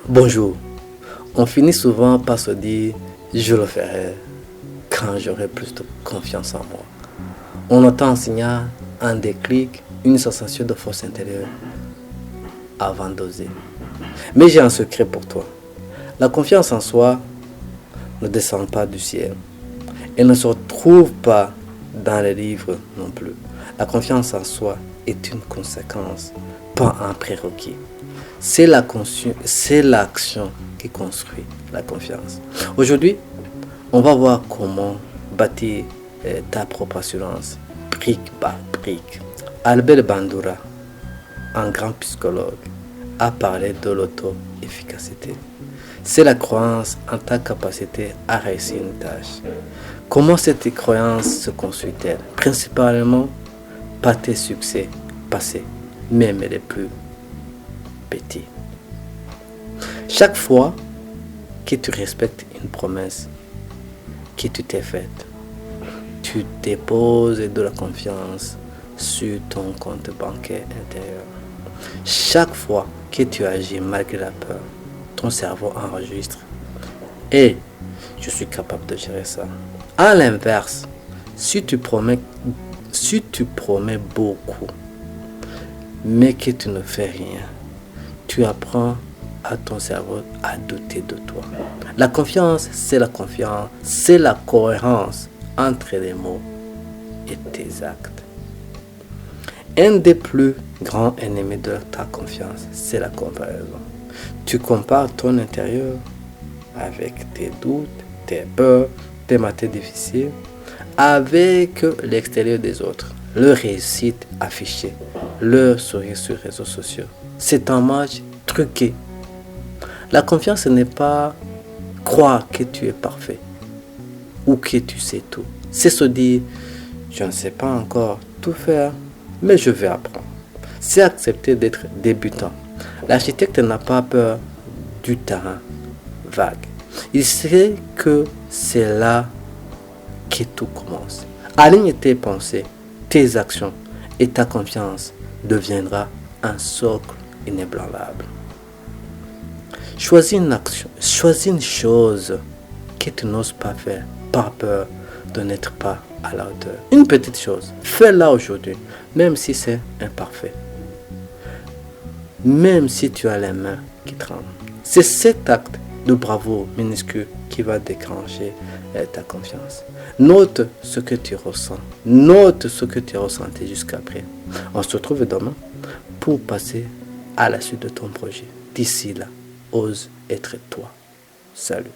Bonjour. On finit souvent par se dire je le ferai quand j'aurai plus de confiance en moi. On entend un signal, un déclic, une sensation de force intérieure avant d'oser. Mais j'ai un secret pour toi. La confiance en soi ne descend pas du ciel. Elle ne se retrouve pas dans les livres non plus. La confiance en soi est une conséquence, pas un prérequis. C'est l'action qui construit la confiance. Aujourd'hui, on va voir comment bâtir ta propre assurance, brique par brique. Albert Bandura, un grand psychologue, a parlé de l'auto-efficacité. C'est la croyance en ta capacité à réussir une tâche. Comment cette croyance se construit-elle? Principalement par tes succès passés, même les plus petits. Chaque fois que tu respectes une promesse que tu t'es faite, tu déposes de la confiance sur ton compte bancaire intérieur. Chaque fois que tu agis malgré la peur, ton cerveau enregistre. Et je suis capable de gérer ça. À l'inverse, si tu promets beaucoup, mais que tu ne fais rien, tu apprends à ton cerveau à douter de toi. La confiance, c'est la cohérence entre les mots et tes actes. Un des plus grands ennemis de ta confiance, c'est la comparaison. Tu compares ton intérieur avec tes doutes, tes peurs, tes matins difficiles, avec l'extérieur des autres, leur réussite affichée, leur sourire sur les réseaux sociaux. C'est un match truqué. La confiance, ce n'est pas croire que tu es parfait ou que tu sais tout. C'est se dire, je ne sais pas encore tout faire, mais je vais apprendre. C'est accepter d'être débutant. L'architecte n'a pas peur du terrain vague. Il sait que c'est là que tout commence. Aligne tes pensées, tes actions et ta confiance deviendra un socle inébranlable. Choisis une chose que tu n'oses pas faire par peur de n'être pas à la hauteur. Une petite chose, fais-la aujourd'hui, même si c'est imparfait. Même si tu as les mains qui tremblent. C'est cet acte de bravoure minuscule qui va déclencher ta confiance. Note ce que tu ressens. Note ce que tu as ressenti jusqu'après. On se retrouve demain pour passer à la suite de ton projet. D'ici là, ose être toi. Salut.